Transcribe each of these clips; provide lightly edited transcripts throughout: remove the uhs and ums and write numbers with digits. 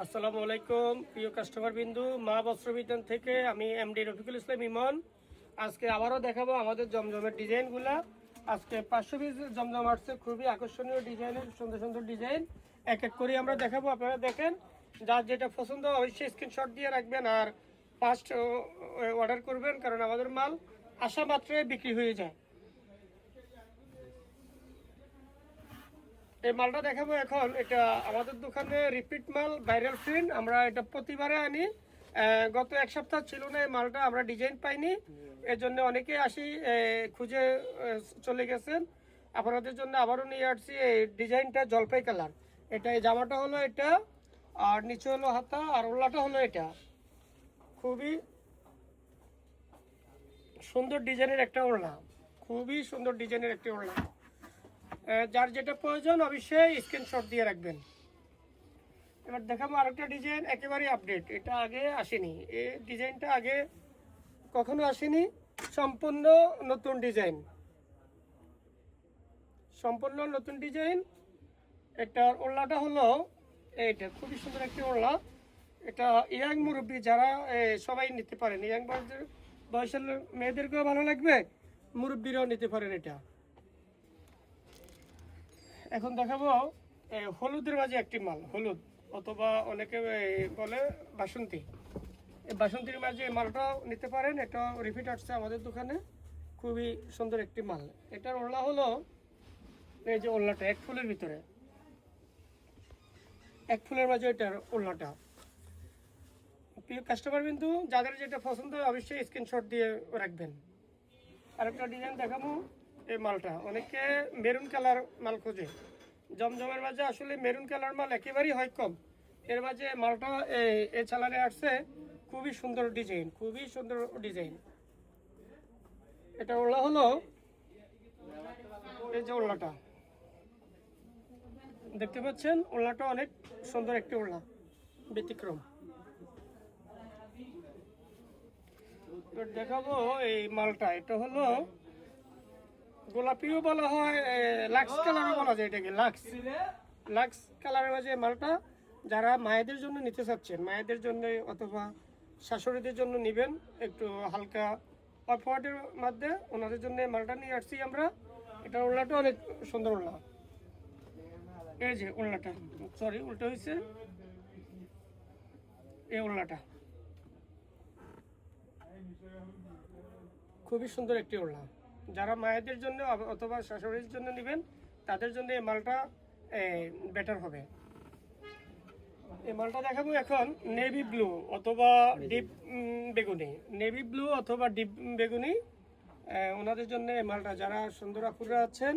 আসসালামু আলাইকুম প্রিয় কাস্টমার বিন্দু মা বস্ত্রবিতান থেকে আমি এমডি রফিকুল ইসলাম ইমন। আজকে আবারও দেখাবো আমাদের জমজমের ডিজাইনগুলা। আজকে 500 পিস জমজম আসছে, খুবই আকর্ষণীয় ডিজাইনের সুন্দর সুন্দর ডিজাইন এক এক করে আমরা দেখাবো। আপনারা দেখেন, যার যেটা পছন্দ অবশ্যই স্ক্রিনশট দিয়ে রাখবেন আর ফার্স্ট অর্ডার করবেন, কারণ আমাদের মাল আসা মাত্রই বিক্রি হয়ে যায়। এই মালটা দেখাবো এখন। এটা আমাদের দোকানে রিপিট মাল, ভাইরাল প্রিন্ট। আমরা এটা প্রতিবারে আনি। গত এক সপ্তাহ ছিল না এই মালটা, আমরা ডিজাইন পাইনি, এর জন্য অনেকে আসি খুঁজে চলে গেছেন। আপনাদের জন্য আবারও নিয়ে আসছি এই ডিজাইনটা জলপাই কালার। এটা এই জামাটা হলো এটা, আর নিচে হলো হাতা, আর ওড়নাটা হলো এটা। খুবই সুন্দর ডিজাইনের একটা ওড়না, খুবই সুন্দর ডিজাইনের একটি ওড়না। যার যেটা প্রয়োজন অবশ্যই স্ক্রিনশট দিয়ে রাখবেন। এবার দেখাবো আরেকটা ডিজাইন, একেবারে আপডেট। এটা আগে আসেনি, এই ডিজাইনটা আগে কখনো আসেনি, সম্পূর্ণ নতুন ডিজাইন, সম্পূর্ণ নতুন ডিজাইন। এটার ওড়নাটা হলো এইটা, খুবই সুন্দর একটি ওড়না। এটা ইয়াং মুরব্বী যারা সবাই নিতে পারেন, ইয়াং বয়সের মেয়েদেরকেও ভালো লাগবে, মুরব্বীরাও নিতে পারেন এটা। এখন দেখাবো হলুদের মাঝে একটি মাল, হলুদ অথবা অনেকে বলে বাসন্তী। এই বাসন্তীর মাঝে মালটাও নিতে পারেন, এটা রিপিট আসছে আমাদের দোকানে, খুবই সুন্দর একটি মাল। এটার ওড়না হলো এই যে ওড়নাটা এক ফুলের ভিতরে, এক ফুলের মাঝে এটার ওড়নাটা। প্রিয় কাস্টমার কিন্তু যাদের যেটা পছন্দ হয় অবশ্যই স্ক্রিনশট দিয়ে রাখবেন। আরেকটা ডিজাইন দেখাবো। এই মালটা অনেকে মেরুন কালার মাল খোঁজে, জমজমের মাঝে আসলে মেরুন কালার মাল একেবারেই হয় কম। এর মাঝে মালটা এই চালানে আসছে, খুবই সুন্দর ডিজাইন, খুবই সুন্দর ডিজাইন। এটা ওড়না হলো এই যে ওড়নাটা দেখতে পাচ্ছেন, ওড়নাটা অনেক সুন্দর একটি ওড়না, ব্যতিক্রম। দেখাবো এই মালটা, এটা হলো গোলাপিও বলা হয়, লাক্স কালারও বলা যায় এটাকে, লাক্স লাক্স কালারের মাঝে মালটা। যারা মায়েদের জন্য নিতে চাচ্ছেন, মায়েদের জন্য অথবা শাশুড়িদের জন্য নেবেন, একটু হালকা অফওয়ার্ডের মধ্যে, ওনাদের জন্য মালটা নিয়ে আসছি আমরা। এটা ওড়নাটা অনেক সুন্দর ওড়না। এই যে ওড়নাটা, সরি উল্টো হয়েছে, এই ওড়নাটা খুবই সুন্দর একটি ওড়না। যারা মায়েদের জন্য অথবা শাশুড়ির জন্য নেবেন তাদের জন্য এই মালটা বেটার হবে। এই মালটা দেখাবো এখন নেভি ব্লু অথবা ডিপ বেগুনি, নেভি ব্লু অথবা ডিপ বেগুনি। ওনাদের জন্য এই মালটা, যারা সুন্দর আপুরা আছেন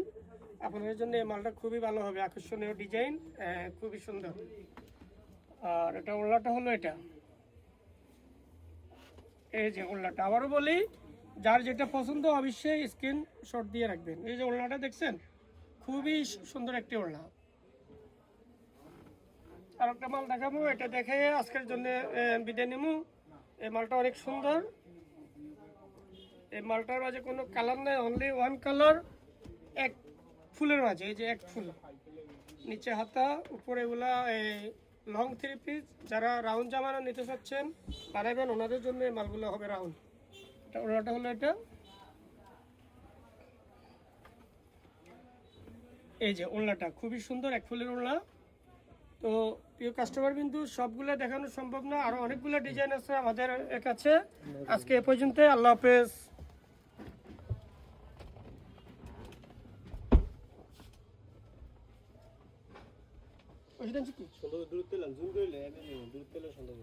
আপনাদের জন্য এই মালটা খুবই ভালো হবে, আকর্ষণীয় ডিজাইন, খুবই সুন্দর। আর এটা ওড়নাটা হলো এটা, এই যে ওড়নাটা। আবারও বলি, যার যেটা পছন্দ অবশ্যই স্ক্রিনশট দিয়ে রাখবেন। এই যে ওড়নাটা দেখছেন, খুবই সুন্দর একটি ওড়না। আর একটা মাল দেখাবো, এটা দেখে আজকের জন্য বিদায় নেবো। এই মালটা অনেক সুন্দর। এই মালটার মাঝে কোনো কালার নেই, অনলি ওয়ান কালার, এক ফুলের মাঝে। এই যে এক ফুল, নিচে হাতা, উপরে এগুলা লং থ্রি পিস। যারা রাউন্ড জামানো নিতে চাচ্ছেন বানাবেন, ওনাদের জন্য এই মালগুলো হবে রাউন্ড। এটা ওড়নাটা হলো এটা, এই যে ওড়নাটা খুবই সুন্দর, এক ফুলের ওড়না। তো প্রিয় কাস্টমার কিন্তু সবগুলো দেখানো সম্ভব না, আরো অনেকগুলো ডিজাইন আছে আমাদের কাছে। আজকে এ পর্যন্ত, আল্লাহ হাফেজ। সুন্দর দূরত্ব জুম করলে দূরত্ব সুন্দর।